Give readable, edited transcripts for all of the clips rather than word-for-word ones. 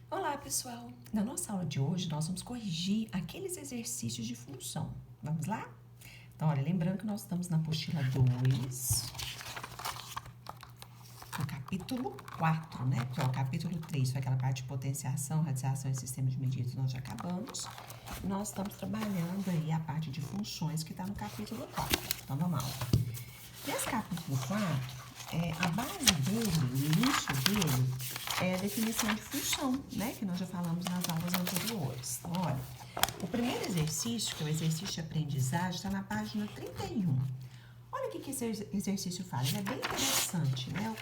Olá, pessoal! Na nossa aula de hoje, nós vamos corrigir aqueles exercícios de função. Vamos lá? Então, olha, lembrando que nós estamos na apostila 2, no capítulo 4, né? Porque o capítulo 3 foi aquela parte de potenciação, radiação e sistema de medidas, nós já acabamos. Nós estamos trabalhando aí a parte de funções que está no capítulo 4. Então, vamos lá. Nesse capítulo 4, a base dele, o início dele, é a definição de função, né? Que nós já falamos nas aulas anteriores. Então, olha, o primeiro exercício, que é o exercício de aprendizagem, está na página 31. Olha o que esse exercício faz, ele é bem interessante, né? O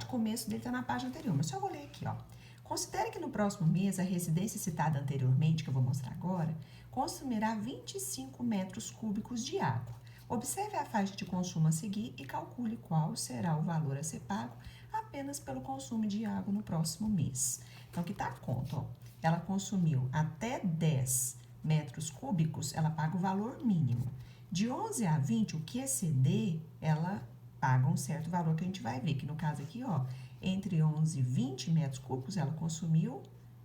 começo dele está na página anterior, mas só eu vou ler aqui, ó. Considere que no próximo mês a residência citada anteriormente, que eu vou mostrar agora, consumirá 25 metros cúbicos de água. Observe a faixa de consumo a seguir e calcule qual será o valor a ser pago apenas pelo consumo de água no próximo mês. Então, aqui está a conta, ó. Ela consumiu até 10 metros cúbicos, ela paga o valor mínimo. De 11 a 20, o que exceder, ela paga um certo valor que a gente vai ver, que no caso aqui, ó, entre 11 e 20 metros cúbicos, ela consumiu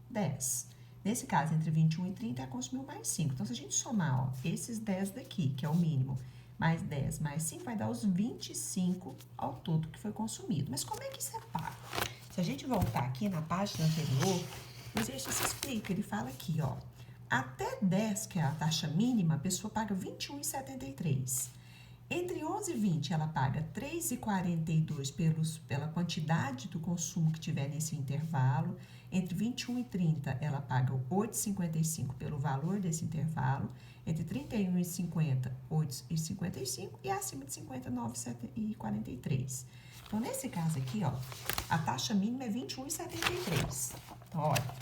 10. Nesse caso, entre 21 e 30, ela consumiu mais 5. Então, se a gente somar, ó, esses 10 daqui, que é o mínimo, mais 10 mais 5, vai dar os 25 ao todo que foi consumido. Mas como é que isso é pago? Se a gente voltar aqui na página anterior, o exercício explica, ele fala aqui, ó, até 10, que é a taxa mínima, a pessoa paga R$ 21,73. Entre 11 e 20, ela paga R$ 3,42 pela quantidade do consumo que tiver nesse intervalo. Entre 21 e 30, ela paga R$ 8,55 pelo valor desse intervalo. Entre 31 e 50, R$ 8,55 e acima de 50, R$ 9,43. Então, nesse caso aqui, ó, a taxa mínima é R$ 21,73. Então, olha,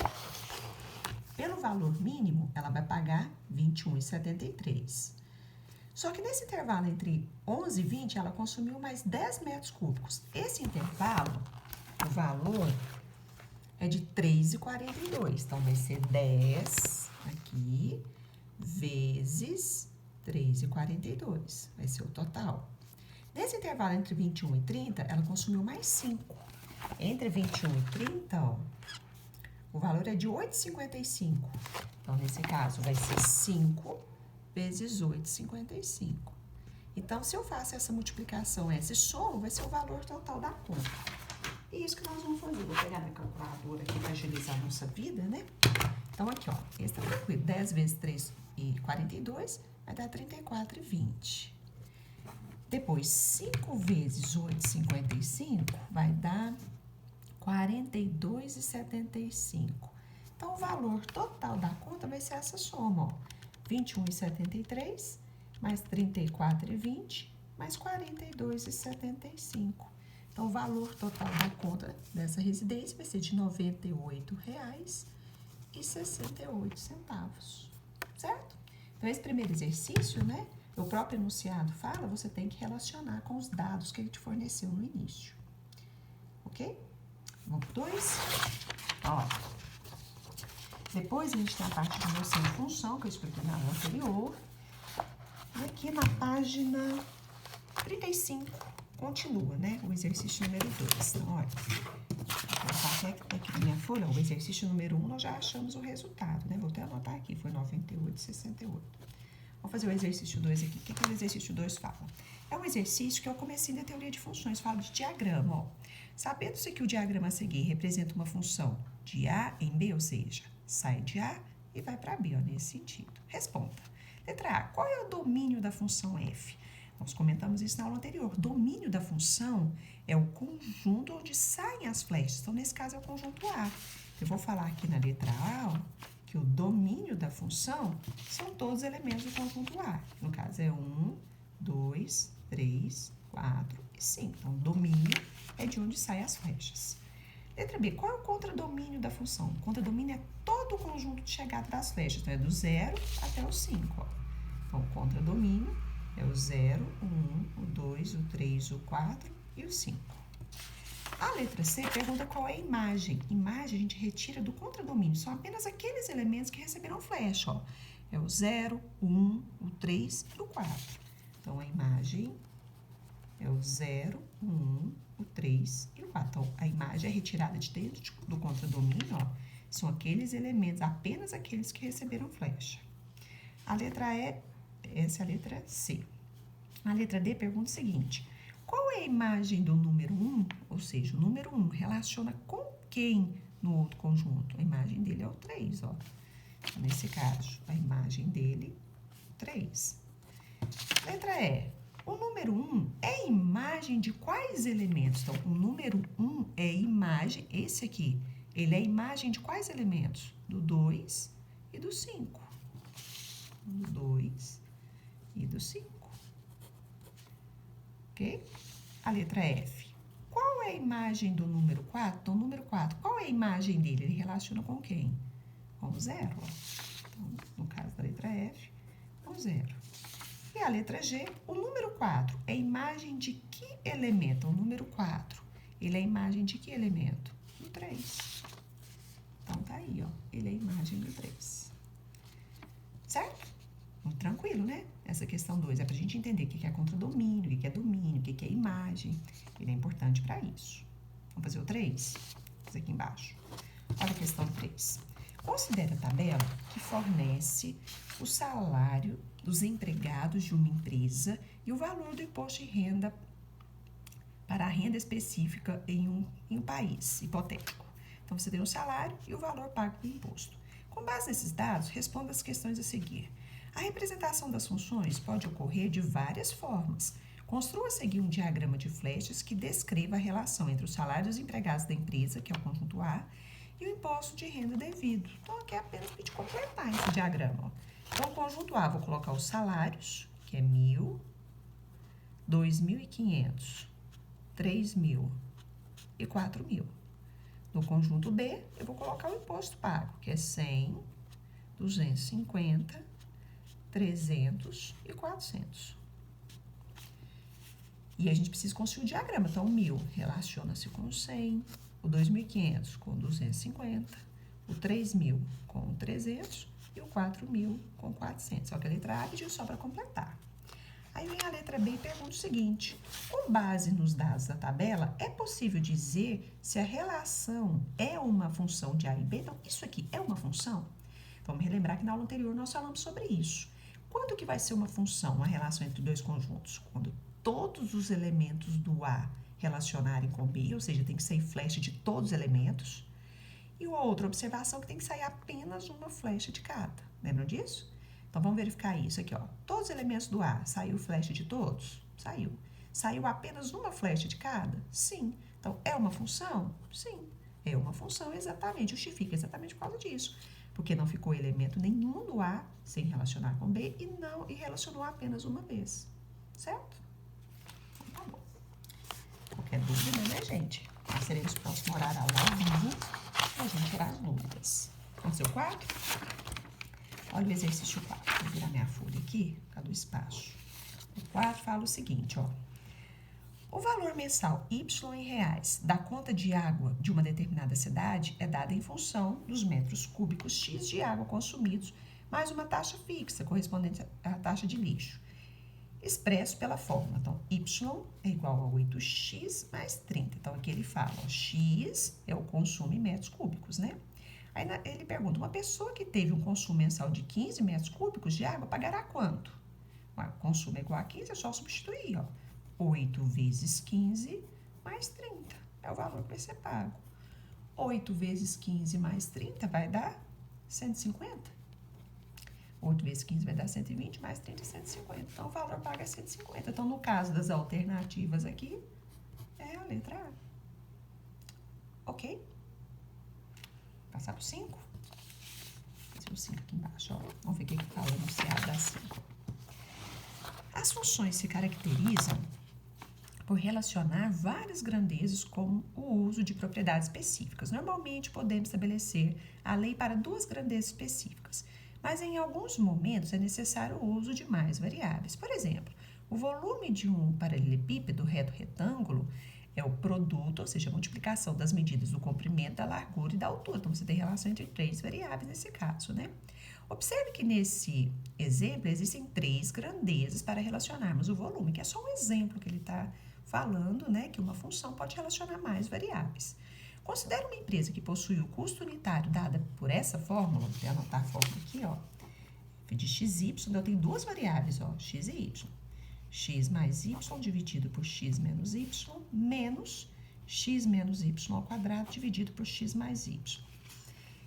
pelo valor mínimo, ela vai pagar R$ 21,73. Só que nesse intervalo entre 11 e 20, ela consumiu mais 10 metros cúbicos. Esse intervalo, o valor é de 3,42. Então, vai ser 10 aqui vezes 3,42. Vai ser o total. Nesse intervalo entre 21 e 30, ela consumiu mais 5. Entre 21 e 30, ó, o valor é de 8,55. Então, nesse caso, vai ser 5 vezes 8,55. Então, se eu faço essa multiplicação, esse somo, vai ser o valor total da conta. E isso que nós vamos fazer. Vou pegar minha calculadora aqui para agilizar a nossa vida, né? Então, aqui, ó, esse tá tranquilo. 10 vezes 3,42 vai dar 34,20. Depois, 5 vezes 8,55 vai dar 42,75. Então, o valor total da conta vai ser essa soma, ó. 21,73 mais 34,20 mais 42,75. Então, o valor total da conta dessa residência vai ser de R$ 98,68, certo? Então, esse primeiro exercício, né, o próprio enunciado fala, você tem que relacionar com os dados que ele te forneceu no início, ok? Vamos pro 2? Ó, depois a gente tem a parte de noção de função, que eu expliquei na aula anterior. E aqui na página 35, continua, né? O exercício número 2. Então, olha, vou botar até aqui na minha folha, o exercício número 1, nós já achamos o resultado, né? Vou até anotar aqui, foi 98,68. Vamos fazer o exercício 2 aqui. O que o exercício 2 fala? É um exercício que é o comecinho da teoria de funções, fala de diagrama, ó. Sabendo-se que o diagrama a seguir representa uma função de A em B, ou seja, sai de A e vai para B, ó, nesse sentido. Responda. Letra A, qual é o domínio da função f? Nós comentamos isso na aula anterior. Domínio da função é o conjunto onde saem as flechas. Então, nesse caso, é o conjunto A. Eu vou falar aqui na letra A, ó, que o domínio da função são todos os elementos do conjunto A. No caso, é 1, 2, 3, 4 e 5. Então, o domínio é de onde saem as flechas. Letra B, qual é o contradomínio da função? O contradomínio é todo o conjunto de chegada das flechas, então é do 0 até o 5. Ó. Então, o contradomínio é o 0, o 1, o 2, o 3, o 4 e o 5. A letra C pergunta qual é a imagem. Imagem a gente retira do contradomínio, são apenas aqueles elementos que receberam flecha. Ó. É o 0, o 1, o 3 e o 4. Então, a imagem é o 0, o 1, o 3 e o 4. Então, a imagem é retirada de dentro do contradomínio, ó. São aqueles elementos, apenas aqueles que receberam flecha. A letra E, essa é a letra C. A letra D pergunta o seguinte: qual é a imagem do número 1? Ou seja, o número 1 relaciona com quem no outro conjunto? A imagem dele é o 3, ó. Nesse caso, a imagem dele, 3. Letra E. O número 1 é imagem de quais elementos? Então, o número 1 é imagem, esse aqui, ele é imagem de quais elementos? Do 2 e do 5. Do 2 e do 5. Ok? A letra F. Qual é a imagem do número 4? Então, o número 4, qual é a imagem dele? Ele relaciona com quem? Com o 0. Então, no caso da letra F, com 0. E a letra G, o número 4 é imagem de que elemento? O número 4, ele é imagem de que elemento? Do 3. Então, tá aí, ó. Ele é imagem do 3. Certo? Muito tranquilo, né? Essa questão 2 é pra gente entender o que é contradomínio, o que é domínio, o que é imagem. Ele é importante para isso. Vamos fazer o 3? Vou fazer aqui embaixo. Olha a questão 3. Considere a tabela que fornece o salário dos empregados de uma empresa e o valor do imposto de renda para a renda específica em um país hipotético. Então, você tem o salário e o valor pago do imposto. Com base nesses dados, responda as questões a seguir. A representação das funções pode ocorrer de várias formas. Construa a seguir um diagrama de flechas que descreva a relação entre o salário dos empregados da empresa, que é o conjunto A, e o imposto de renda devido. Então, aqui é apenas para a gente completar esse diagrama, ó. Então, o conjunto A, vou colocar os salários, que é 1.000, 2.500, 3.000 e 4.000. No conjunto B, eu vou colocar o imposto pago, que é 100, 250, 300 e 400. E a gente precisa construir o diagrama. Então, o 1.000 relaciona-se com o 100, o 2.500 com o 250, o 3.000 com o 300 e o 4.000 com o 400. Só que a letra A pediu só para completar. Aí vem a letra B e pergunta o seguinte: com base nos dados da tabela, é possível dizer se a relação é uma função de A e B? Então, isso aqui é uma função? Vamos relembrar que na aula anterior nós falamos sobre isso. Quando que vai ser uma função, a relação entre dois conjuntos? Quando todos os elementos do A relacionarem com B, ou seja, tem que sair flecha de todos os elementos. E outra observação que tem que sair apenas uma flecha de cada. Lembram disso? Então, vamos verificar isso aqui, ó. Todos os elementos do A, saiu flecha de todos? Saiu. Saiu apenas uma flecha de cada? Sim. Então, é uma função? Sim. É uma função, exatamente. Justifica exatamente por causa disso. Porque não ficou elemento nenhum do A sem relacionar com B e relacionou apenas uma vez. Certo? Então, tá bom. Qualquer dúvida, né, gente? Nós teremos próximo horário ao vivo pra gente tirar as dúvidas. Aconteceu 4? Olha o exercício 4. Vou virar minha folha aqui, por causa do espaço. O 4 fala o seguinte, ó. O valor mensal Y em reais da conta de água de uma determinada cidade é dado em função dos metros cúbicos X de água consumidos, mais uma taxa fixa, correspondente à taxa de lixo, expresso pela fórmula. Então, Y é igual a 8x mais 30. Então, aqui ele fala, ó, X é o consumo em metros cúbicos, né? Aí ele pergunta, uma pessoa que teve um consumo mensal de 15 metros cúbicos de água pagará quanto? O consumo é igual a 15, é só substituir, ó. 8 vezes 15 mais 30 é o valor que vai ser pago. 8 vezes 15 mais 30 vai dar 150. 8 vezes 15 vai dar 120, mais 30 é 150. Então, o valor pago é 150. Então, no caso das alternativas aqui, é a letra A. Ok? Passar para o 5? Vou fazer o 5 aqui embaixo, ó. Vamos ver o que fala no enunciado da 5. As funções se caracterizam por relacionar várias grandezas com o uso de propriedades específicas. Normalmente, podemos estabelecer a lei para 2 grandezas específicas, mas em alguns momentos é necessário o uso de mais variáveis. Por exemplo, o volume de um paralelepípedo reto retângulo é o produto, ou seja, a multiplicação das medidas do comprimento, da largura e da altura. Então, você tem relação entre 3 variáveis nesse caso, né? Observe que nesse exemplo existem 3 grandezas para relacionarmos o volume, que é só um exemplo que ele está falando, né, que uma função pode relacionar mais variáveis. Considere uma empresa que possui o custo unitário dada por essa fórmula, vou anotar a fórmula aqui, ó, de xy, eu tenho duas variáveis, ó, x e y. X mais y dividido por x menos y, menos x menos y ao quadrado dividido por x mais y,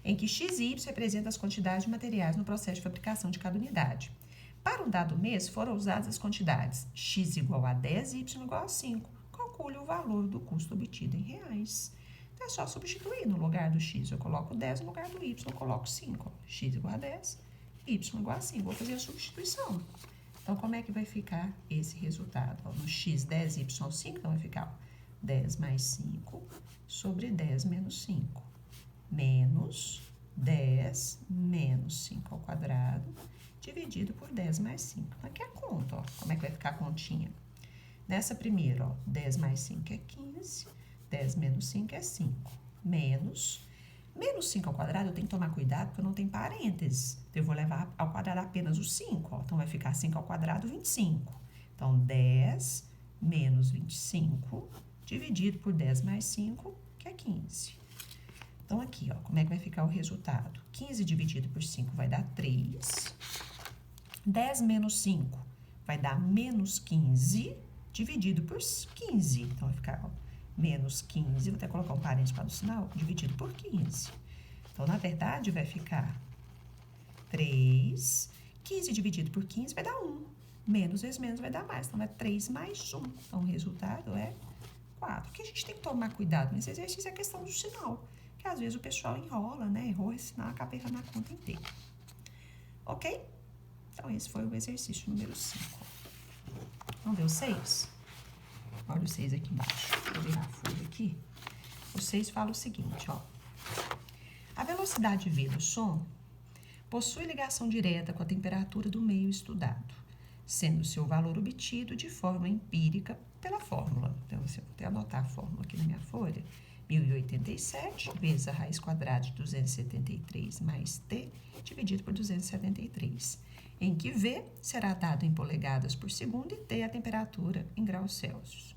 em que x e y representam as quantidades de materiais no processo de fabricação de cada unidade. Para um dado mês, foram usadas as quantidades x igual a 10 e y igual a 5. Calcule o valor do custo obtido em reais. Então, é só substituir. No lugar do x, eu coloco 10, no lugar do y, eu coloco 5. X igual a 10, y igual a 5. Vou fazer a substituição. Então, como é que vai ficar esse resultado? Ó, no x, 10, y, 5, então vai ficar ó, 10 mais 5 sobre 10 menos 5. Menos 10 menos 5 ao quadrado, dividido por 10 mais 5. Então, aqui é a conta, ó. Como é que vai ficar a continha? Nessa primeira, ó, 10 mais 5 é 15, 10 menos 5 é 5. Menos 5 ao quadrado, eu tenho que tomar cuidado, porque eu não tenho parênteses. Então, eu vou levar ao quadrado apenas o 5, ó. Então, vai ficar 5 ao quadrado, 25. Então, 10 menos 25, dividido por 10 mais 5, que é 15. Então, aqui, ó, como é que vai ficar o resultado? 15 dividido por 5 vai dar 3. 10 menos 5 vai dar menos 15, dividido por 15. Então, vai ficar, ó, menos 15, vou até colocar um parênteses para o sinal, dividido por 15. Então, na verdade, vai ficar 3. 15 dividido por 15 vai dar 1. Menos vezes menos vai dar mais. Então, é 3 mais 1. Então, o resultado é 4. O que a gente tem que tomar cuidado nesse exercício é a questão do sinal. Que às vezes o pessoal enrola, né? Errou esse sinal, acaba errando a conta inteira. Ok? Então, esse foi o exercício número 5. Vamos ver o 6? Olha o 6 aqui embaixo. Deixa eu virar a folha aqui. O 6 fala o seguinte, ó. A velocidade V do som possui ligação direta com a temperatura do meio estudado, sendo seu valor obtido de forma empírica pela fórmula. Então, eu vou até anotar a fórmula aqui na minha folha. 1087 vezes a raiz quadrada de 273 mais t dividido por 273, em que V será dado em polegadas por segundo e T a temperatura em graus Celsius.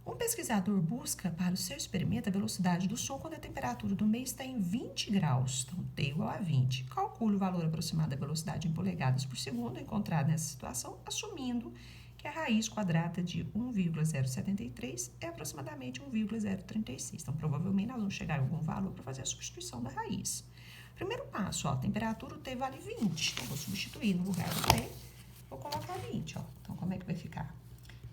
Um pesquisador busca para o seu experimento a velocidade do som quando a temperatura do meio está em 20 graus, então T igual a 20. Calcule o valor aproximado da velocidade em polegadas por segundo encontrado nessa situação, assumindo que a raiz quadrada de 1,073 é aproximadamente 1,036. Então, provavelmente, nós vamos chegar a algum valor para fazer a substituição da raiz. Primeiro passo, ó, a temperatura, o T vale 20. Então, vou substituir no lugar do T, vou colocar 20, ó. Então, como é que vai ficar?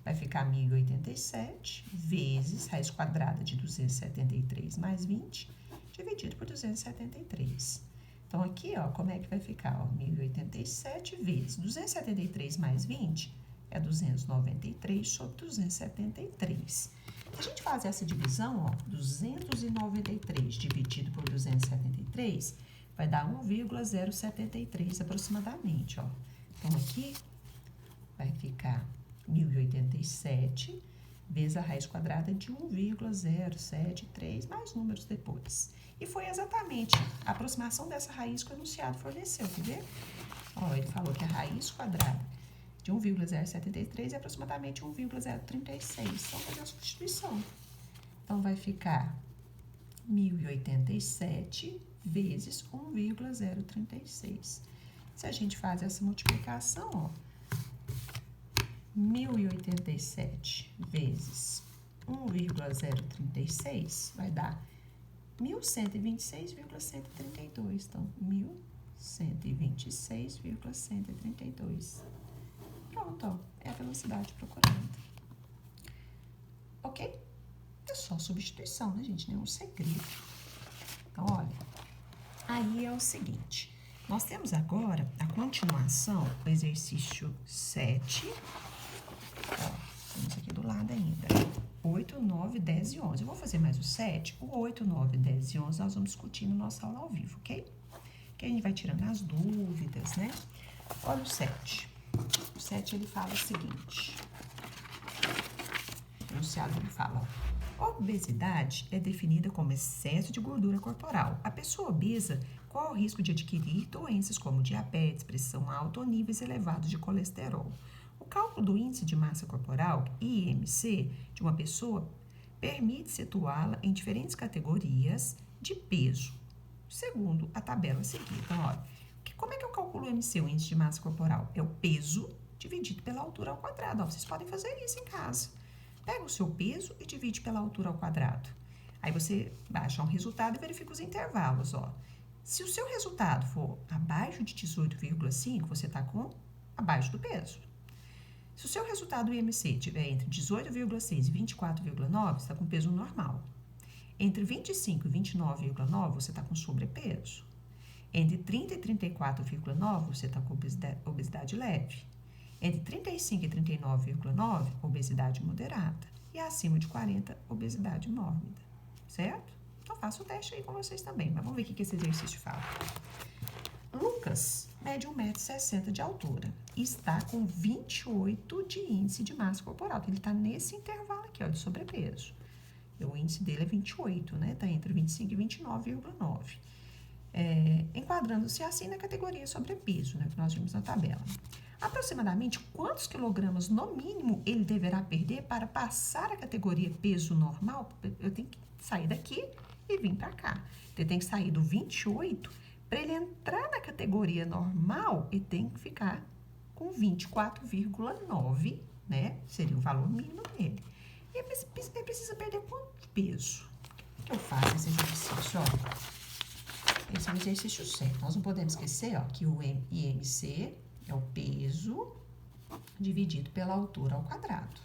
Vai ficar 1087 vezes raiz quadrada de 273 mais 20, dividido por 273. Então, aqui, ó, como é que vai ficar? Ó, 1087 vezes 273 mais 20 é 293 sobre 273. Se a gente faz essa divisão, ó, 293 dividido por 273, vai dar 1,073 aproximadamente, ó. Então, aqui vai ficar 1087 vezes a raiz quadrada de 1,073, mais números depois. E foi exatamente a aproximação dessa raiz que o enunciado forneceu, quer ver? Ó, ele falou que a raiz quadrada de 1,073 é aproximadamente 1,036. Então, fazer a substituição. Então, vai ficar 1087 vezes 1,036. Se a gente faz essa multiplicação, ó, 1087 vezes 1,036 vai dar 1126,132. Então, 1126,132. Pronto, ó, é a velocidade procurada. Ok? É só substituição, né, gente? Nenhum segredo. Então, olha, aí é o seguinte. Nós temos agora a continuação, o exercício 7. Ó, temos aqui do lado ainda. 8, 9, 10 e 11. Eu vou fazer mais o 7. O 8, 9, 10 e 11 nós vamos discutir no nosso aula ao vivo, ok? Que a gente vai tirando as dúvidas, né? Olha o 7. O 7, ele fala o seguinte. O enunciado, ele fala, ó. Obesidade é definida como excesso de gordura corporal. A pessoa obesa corre o risco de adquirir doenças como diabetes, pressão alta ou níveis elevados de colesterol. O cálculo do índice de massa corporal, IMC, de uma pessoa permite situá-la em diferentes categorias de peso, segundo a tabela a seguir. Então, olha, como é que eu calculo o IMC, o índice de massa corporal? É o peso dividido pela altura ao quadrado. Ó, vocês podem fazer isso em casa. Pega o seu peso e divide pela altura ao quadrado. Aí você vai achar um resultado e verifica os intervalos, ó. Se o seu resultado for abaixo de 18,5, você está abaixo do peso. Se o seu resultado IMC estiver entre 18,6 e 24,9, você está com peso normal. Entre 25 e 29,9, você está com sobrepeso. Entre 30 e 34,9, você está com obesidade leve. Entre 35 e 39,9, obesidade moderada. E acima de 40, obesidade mórbida. Certo? Então, faço o teste aí com vocês também. Mas vamos ver o que esse exercício fala. Lucas mede 1,60 m de altura e está com 28 de índice de massa corporal. Ele está nesse intervalo aqui, ó, de sobrepeso. O índice dele é 28, né? Está entre 25 e 29,9. Enquadrando-se assim na categoria sobrepeso, né? Que nós vimos na tabela. Aproximadamente quantos quilogramas, no mínimo, ele deverá perder para passar a categoria peso normal? Eu tenho que sair daqui e vir para cá. Ele tem que sair do 28, para ele entrar na categoria normal, ele tem que ficar com 24,9, né? Seria o valor mínimo dele. E ele precisa perder quanto de peso? O que eu faço esse exercício, ó? Esse é um exercício certo. Nós não podemos esquecer, ó, que o IMC é o peso dividido pela altura ao quadrado.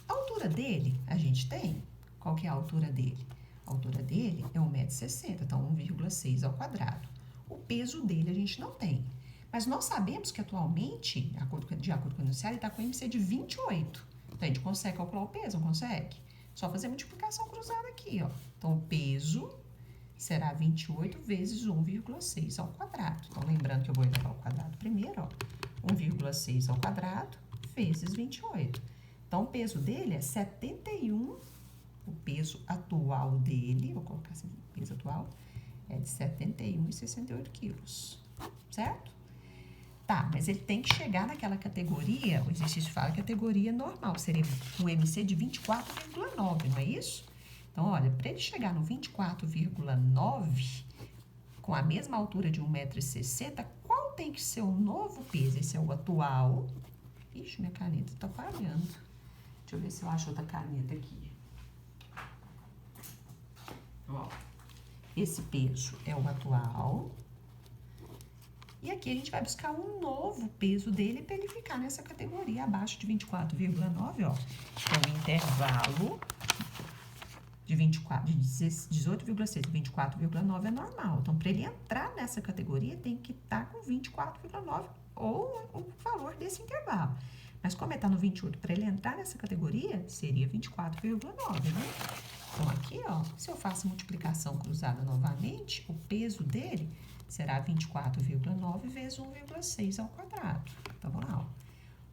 A altura dele, a gente tem. Qual que é a altura dele? A altura dele é 1,60 m, então 1,6 ao quadrado. O peso dele a gente não tem. Mas nós sabemos que atualmente, de acordo com o enunciado, ele está com IMC de 28. Então, a gente consegue calcular o peso, não consegue? Só fazer multiplicação cruzada aqui, ó. Então, o peso será 28 vezes 1,6 ao quadrado. Então, lembrando que eu vou elevar ao quadrado primeiro, ó. 1,6 ao quadrado vezes 28. Então, o peso dele é 71. O peso atual dele, vou colocar assim, o peso atual, é de 71,68 quilos, certo? Tá, mas ele tem que chegar naquela categoria, o exercício fala categoria normal, seria um MC de 24,9, não é isso? Então, olha, para ele chegar no 24,9, com a mesma altura de 1,60 m, qual tem que ser o novo peso? Esse é o atual. Ixi, minha caneta tá falhando. Deixa eu ver se eu acho outra caneta aqui. Ó, esse peso é o atual. E aqui a gente vai buscar um novo peso dele para ele ficar nessa categoria abaixo de 24,9, ó. Então, o intervalo de 18,6 a 24,9 é normal. Então, para ele entrar nessa categoria, tem que estar com 24,9 ou o valor desse intervalo. Mas como ele está no 28, para ele entrar nessa categoria, seria 24,9, né? Então, aqui, ó, se eu faço multiplicação cruzada novamente, o peso dele será 24,9 vezes 1,6 ao quadrado. Então, vamos lá,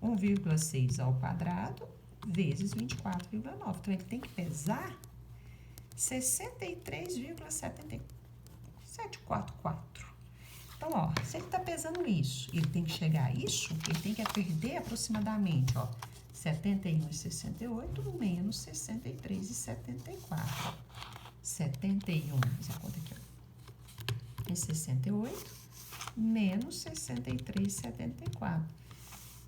ó. 1,6 ao quadrado vezes 24,9. Então, ele tem que pesar 63,744. Então, ó, se ele tá pesando isso, ele tem que chegar a isso, ele tem que perder aproximadamente, ó, 71,68 menos 63,74. 71, essa conta aqui, ó. É 68 menos 63,74.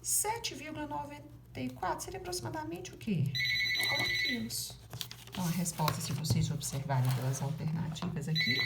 7,94 seria aproximadamente o quê? 4 quilos. Então, a resposta, se vocês observarem pelas alternativas aqui,